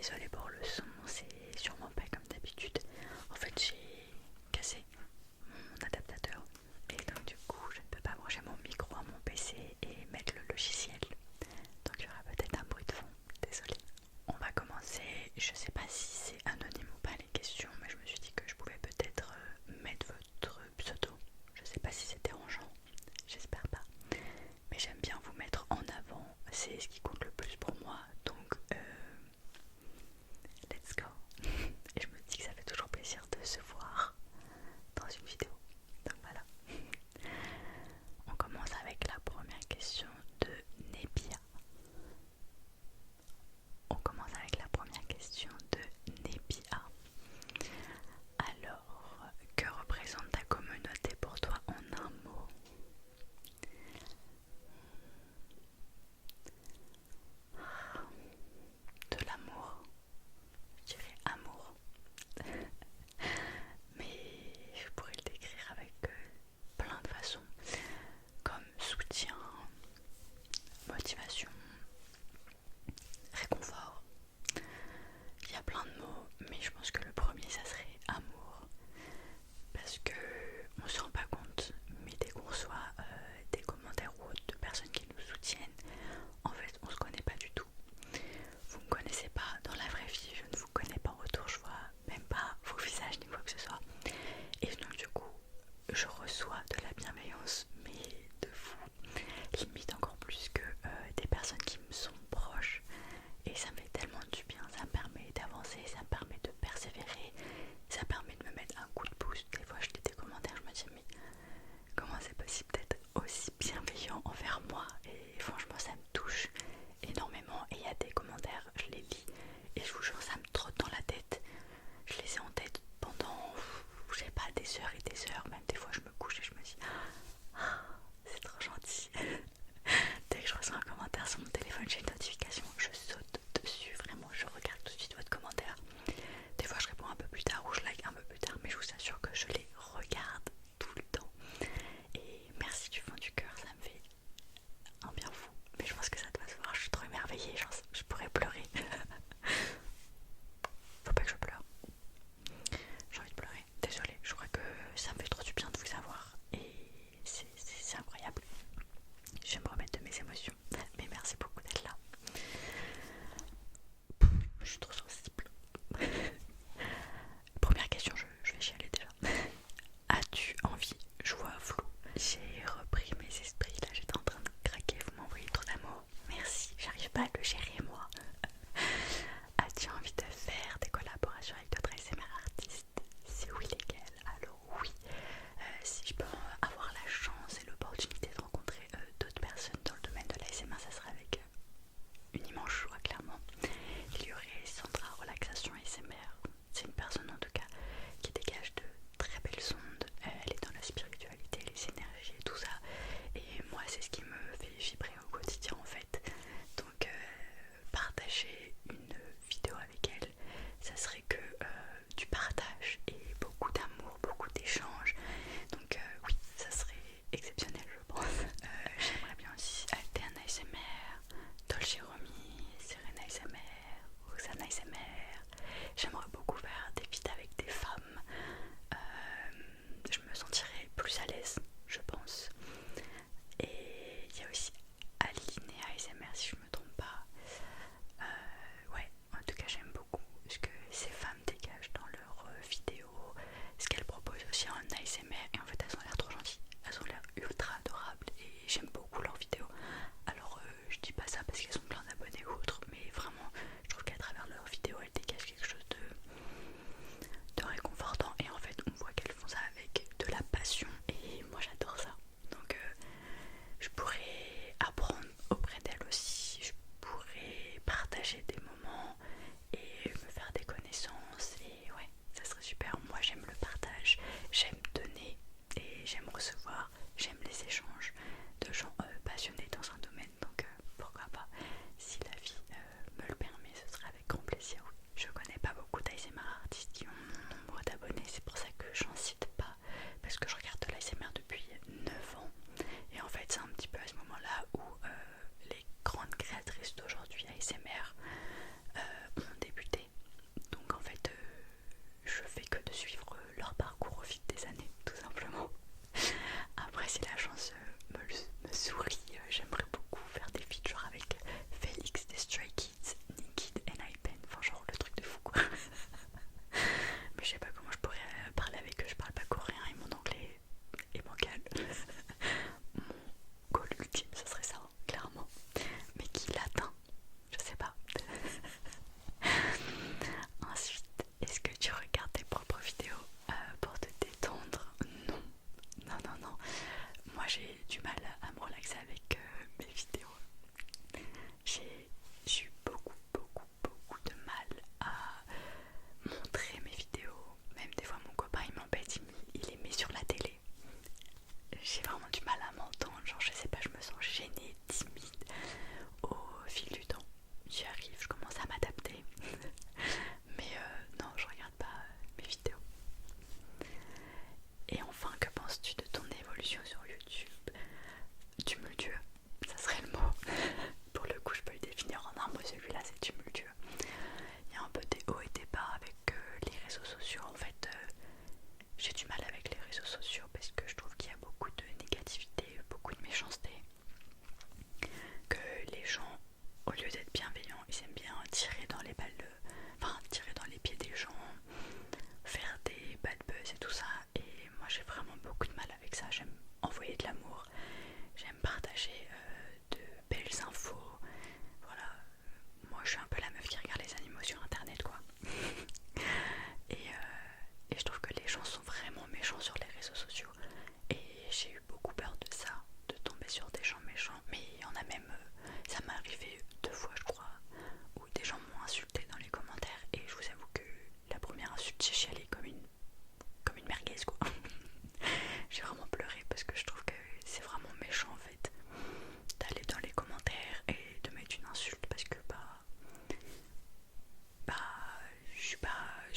désolée pour le son, c'est sûrement pas comme d'habitude. En fait, j'ai cassé mon adaptateur et donc du coup, je ne peux pas brancher mon micro à mon PC et mettre le logiciel. Donc il y aura peut-être un bruit de fond, désolée. On va commencer, je sais pas si c'est anonyme ou pas les questions, mais je me suis dit que je pouvais peut-être mettre votre pseudo. Je sais pas si c'est dérangeant, j'espère pas. Mais j'aime bien vous mettre en avant, c'est ce qui compte le plus pour moi. Donc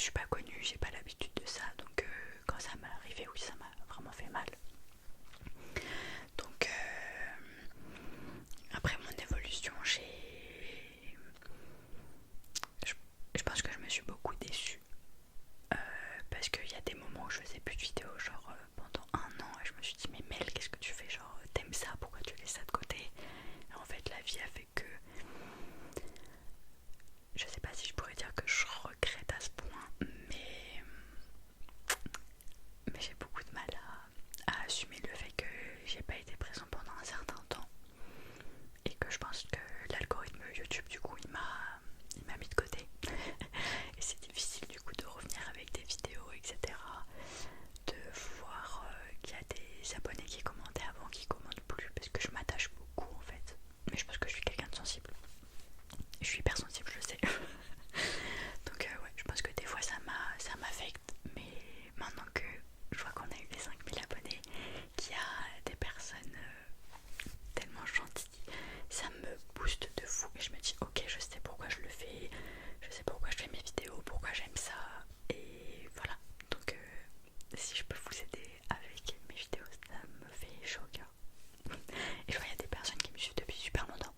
suis pas connue, j'ai pas l'habitude de ça, donc quand ça m'est arrivé, oui, ça m'a vraiment fait mal. Donc après mon évolution, je pense que je me suis beaucoup déçue. Parce qu'il y a des moments où je faisais plus de vidéos, genre pendant 1 an, et je me suis dit mais Mel, qu'est-ce que tu fais, genre t'aimes ça, pourquoi tu laisses ça de côté? Et en fait la vie a fait que je sais pas si je pourrais dire que je regrette à ce point, mais j'ai beaucoup de mal à assumer le fait que j'ai pas été présente pendant un certain temps et que je pense que l'algorithme YouTube du coup il m'a mis de côté et c'est difficile du coup de revenir avec des vidéos, etc., de voir qu'il y a des abonnés qui commentaient avant qui commentent plus, parce que je m'attache beaucoup en fait, mais je pense que je suis quelqu'un de sensible, je suis hyper sensible, je sais. Donc ouais, je pense que des fois ça m'affecte, mais maintenant que je vois qu'on a eu les 5000 abonnés, qu'il y a des personnes tellement gentilles, ça me booste de fou et je me dis ok, je sais pourquoi je le fais, je sais pourquoi je fais mes vidéos, pourquoi j'aime ça, et voilà. Donc si je peux vous aider avec mes vidéos, ça me fait chaud au cœur. Et je vois il y a des personnes qui me suivent depuis super longtemps.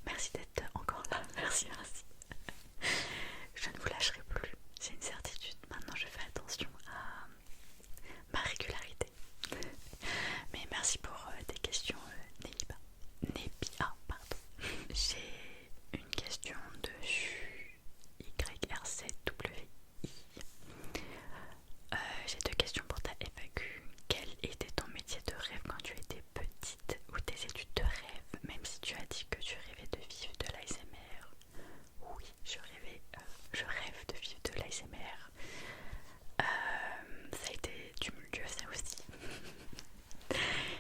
Merci d'être encore là, merci, merci. Je ne vous lâcherai plus, c'est une certitude. Maintenant je fais attention à ma régularité. Mais merci pour tes questions, Nébia, pardon. J'ai une question de YRCWI. J'ai 2 questions pour ta FAQ. Quel était ton métier de rêve quand tu étais petite, ou tes études de rêve, même si tu as dit que tu rêvais de vivre de l'ASMR? Oui, je rêve de vivre de l'ASMR. Ça a été tumultueux ça aussi.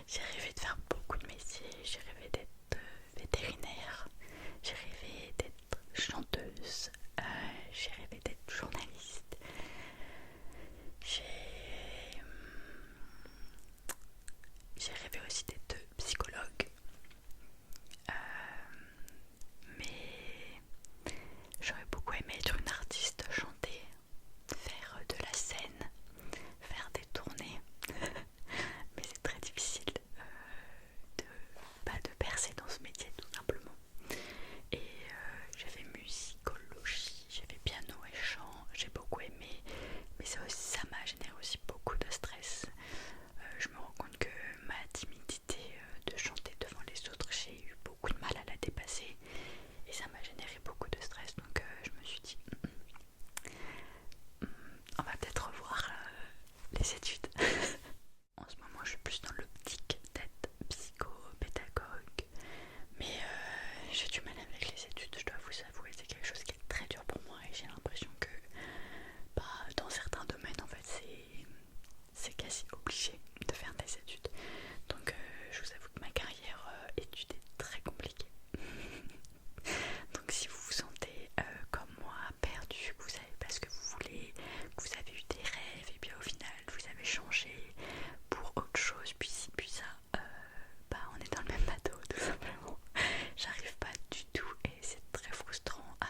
J'ai rêvé de faire beaucoup de métiers, j'ai rêvé d'être vétérinaire, j'ai rêvé d'être chanteuse, j'ai rêvé d'être journaliste, j'ai rêvé aussi d'être psychologue, mais j'aurais beaucoup aimé être une artiste, chanter, faire de la scène, faire des tournées, mais c'est très difficile de percer dans ce métier tout simplement. Et j'ai fait musicologie, j'ai fait piano et chant, j'ai beaucoup aimé, mais ça m'a généré aussi beaucoup de stress. Je me rends compte que ma timidité de chanter devant les autres, j'ai eu beaucoup de mal à la dépasser et ça m'a généré beaucoup de stress, donc je me suis dit on va peut-être revoir les études. En ce moment je suis plus dans l'optique d'être psychopédagogue, mais j'ai du mal avec les études, je dois vous avouer, c'est quelque chose qui est très dur pour moi et j'ai l'impression que dans certains domaines en fait c'est quasi obligé de faire des études. Donc je vous avoue que ma carrière études est très compliquée. Donc si vous vous sentez comme moi perdu, vous savez pas ce que vous voulez, que vous avez eu des rêves et bien au final vous avez changé pour autre chose, puis ci puis ça, on est dans le même bateau tout simplement. J'arrive pas du tout et c'est très frustrant à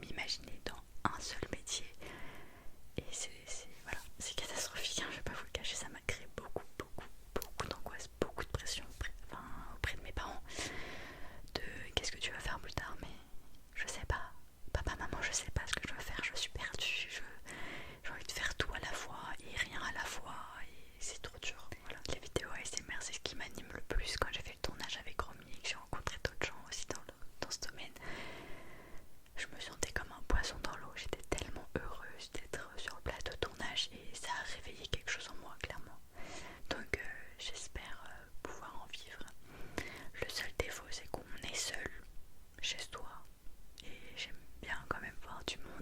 m'imaginer dans un seul métier. Et c'est catastrophique, hein, je vais pas vous le cacher, ça m'a créé beaucoup d'angoisse, beaucoup de pression auprès de mes parents. De qu'est-ce que tu vas faire plus tard, mais je sais pas. Papa, maman, je sais pas ce que je veux faire, je suis perdue, j'ai envie de faire tout à la fois et rien à la fois et c'est trop dur. Voilà. Les vidéos ASMR, c'est ce qui m'anime le plus. Quand j'ai fait le tournage avec Romy et que j'ai rencontré d'autres gens aussi dans ce domaine, je me sentais comme un poisson dans l'eau, j'étais tellement heureuse d'être sur le plateau de tournage et ça a réveillé quelque chose en moi clairement. Donc j'espère pouvoir en vivre. Le seul défaut c'est qu'on est seul chez soi et j'aime bien quand même voir du monde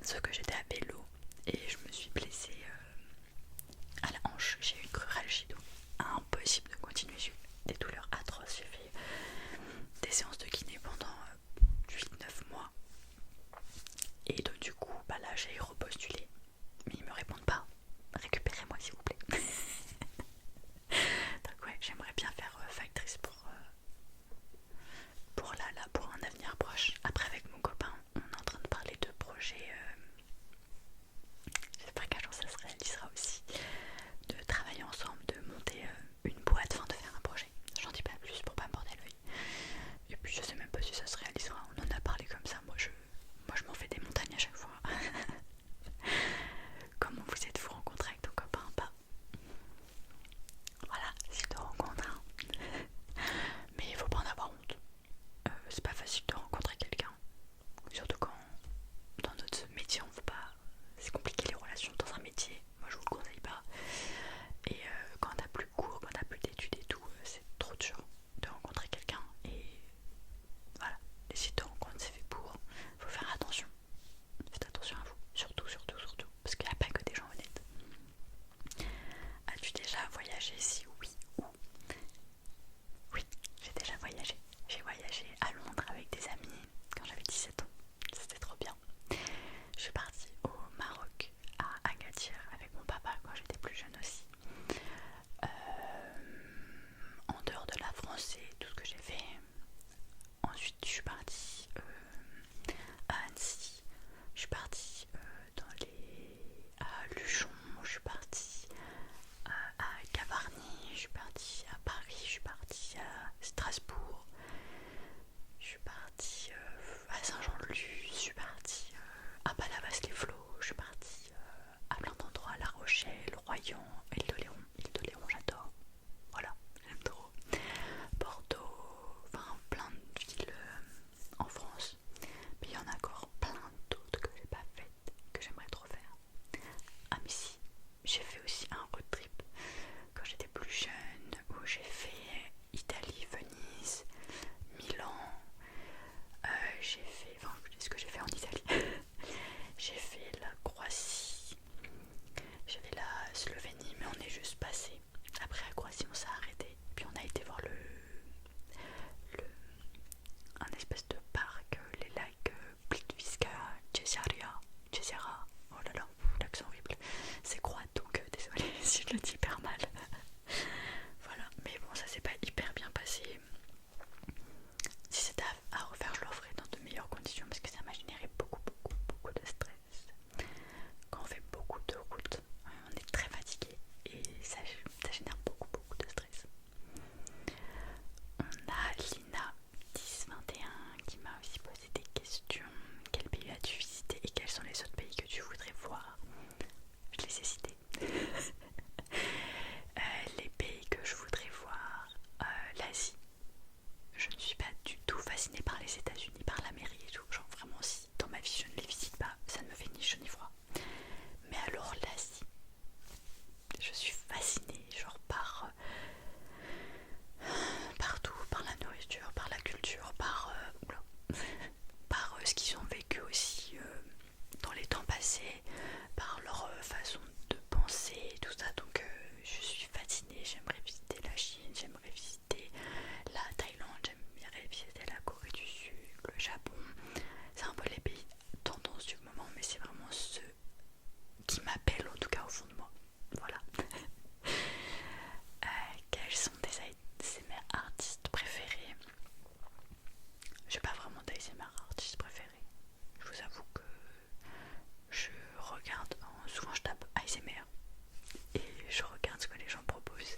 sauf que j'étais à vélo et je me suis blessée à la hanche. J'ai eu une cruralgie, donc impossible de continuer. J'ai eu des douleurs atroces. J'ai fait des séances de kiné pendant 8-9 mois. Et donc du coup, bah là j'ai repostulé. Mais ils me répondent pas. Récupérez-moi s'il vous plaît. Donc ouais, j'aimerais bien faire factrice pour un avenir proche. Après avec mon copain, on est en train de parler de projets. J'espère qu'un jour ça se réalisera aussi. De travailler ensemble, de monter une boîte, enfin de faire un projet. J'en dis pas plus pour pas me porter l'œil. Et puis je sais même pas si ça se réalisera. On en a parlé comme ça. Moi je m'en fais des montagnes à chaque fois. Comment vous êtes-vous rencontrés avec ton copain? Pas. Voilà, si tu te rencontres. Hein. Mais il faut pas en avoir honte. C'est pas facile de rencontrer quelqu'un. Surtout quand dans notre métier on veut pas. C'est compliqué les relations dans un métier. Moi je vous le conseille pas. Et quand t'as plus de cours, quand t'as plus d'études et tout, c'est trop dur de rencontrer quelqu'un. Et voilà. Et si tu rencontres, c'est fait pour. Faut faire attention. Faites attention à vous. Surtout. Parce qu'il n'y a pas que des gens honnêtes. As-tu déjà voyagé? Si oui, où? Oui, j'ai déjà voyagé. J'ai voyagé à Londres avec des amis quand j'avais 17 ans. C'était trop bien. Je suis partie au Maroc, à Agadir, avec mon papa quand j'étais plus jeune aussi. En dehors de la France, c'est tout ce que j'ai fait. Ensuite, je suis partie à Annecy. Je suis partie à Luchon. Je suis partie à Gavarnie. Je suis partie à Paris. Je suis partie à Strasbourg. Je suis partie à Saint-Jean-de-Luz. Je suis partie à Palavas-les-Flots. Je suis partie à plein d'endroits, La Rochelle, Royan, Île-de-Léon. Île-de-Léon, j'adore. Voilà, j'aime trop. Bordeaux, enfin plein de villes en France. Mais il y en a encore plein d'autres que j'ai pas faites, que j'aimerais trop faire. Ah mais si, j'ai fait aussi un road trip quand j'étais plus jeune où j'ai fait Italie, Venise, Milan. J'ai fait, enfin je dis ce que j'ai fait en Italie. J'ai fait la Croatie, j'ai fait la Slovénie, mais on est juste passé. Après la Croatie on s'est arrêté, puis on a été voir un espèce de parc, les lacs Plitvice, Cesarea. Oh là là, l'accent horrible. C'est croate donc désolée si je le dis hyper mal. Voilà, mais bon, ça s'est pas hyper bien passé. Si c'était à refaire, je le referais dans de meilleures conditions parce que ça m'a généré beaucoup de stress. Quand on fait beaucoup de routes, on est très fatigué et ça génère beaucoup de stress. On a Lina 1021 qui m'a aussi posé des questions. Quel pays as-tu visité et quels sont les autres pays que tu voudrais voir? Je les ai cités. Les pays que je voudrais voir, l'Asie. Je ne suis pas du tout fascinée par les États-Unis, par l'Amérique et tout. Genre vraiment, si dans ma vie je ne les visite pas, ça ne me fait ni chaud ni froid. Mais alors l'Asie, je suis fascinée genre par tout, par la nourriture, par la culture, par ce qu'ils ont vécu aussi dans les temps passés, par leur façon de penser et tout ça. Donc je suis fascinée. J'aimerais visiter la Chine, j'aimerais visiter la Thaïlande, j'aimerais visiter la Corée du Sud, le Japon. C'est un peu les pays tendance du moment, mais c'est vraiment ceux qui m'appellent en tout cas au fond de moi. Voilà. Quels sont tes ASMR artistes préférés? J'ai pas vraiment d'ASMR artistes préférés. Je vous avoue que je regarde, souvent je tape ASMR et je regarde ce que les gens proposent.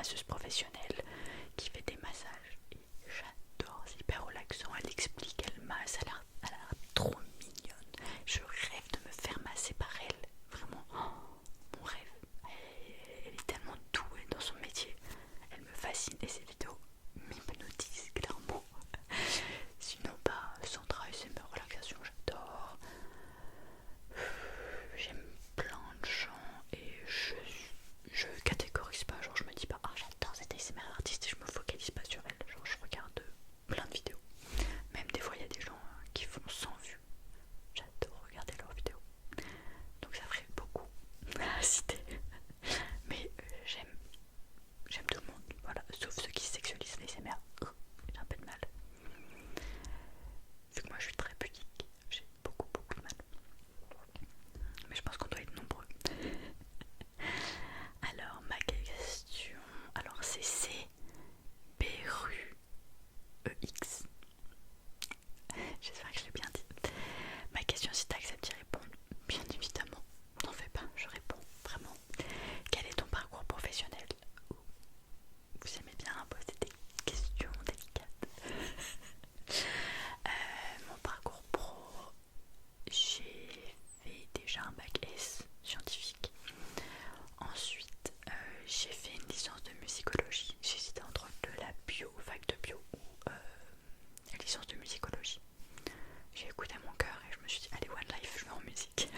masseuse professionnelle qui fait des massages et j'adore, c'est hyper relaxant, elle explique, elle masse, elle a l'air trop mignonne. Je rêve de me faire masser par elle, vraiment, mon rêve. Elle est tellement douée dans son métier, elle me fascine et ses vidéos m'hypnotisent clairement. Sinon, Sandra ASMR relaxation, j'adore. J'aime plein de gens et je catégorise pas, genre je me dis pas ah j'adore cette ASMR artiste et je me focalise pas sur elle, genre je regarde plein de vidéos. Même des fois il y a des gens qui font 100 vues, j'adore regarder leurs vidéos. Donc ça ferait beaucoup à citer. Mais j'aime tout le monde, voilà, sauf ceux qui sexualisent les ASMR, j'ai un peu de mal. Vu que moi je suis très pudique, j'ai beaucoup de mal. Mais je pense qu'on doit être nombreux. Alors ma question, alors c'est CBRUEX. J'espère que je l'ai bien dit. Ma question, si tu acceptes d'y répondre, bien évidemment, n'en fais pas, je réponds vraiment. Quel est ton parcours professionnel? Vous aimez bien poser des questions délicates. Mon parcours pro, j'ai fait déjà un bac S scientifique. Ensuite, j'ai fait une licence de musicologie. J'hésitais entre de la bio, fac de bio ou la licence de musicologie. J'ai écouté mon cœur et je me suis dit allez One Life, je vais en musique.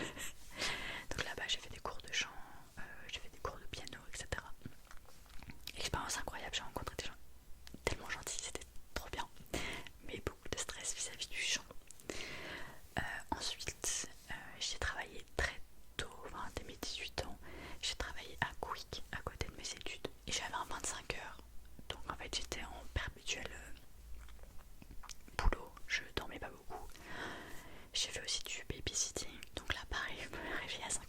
Donc là-bas j'ai fait des cours de chant, j'ai fait des cours de piano, etc. Expérience incroyable, j'ai rencontré des gens tellement gentils, c'était trop bien. Mais beaucoup de stress vis-à-vis du chant. Ensuite j'ai travaillé très tôt, enfin dès mes 18 ans, j'ai travaillé à Quick à côté de mes études et j'avais un 25 heures. Donc en fait j'étais en perpétuel boulot, je dormais pas beaucoup. J'ai fait aussi du babysitting, donc là pareil, je me réveillais à 5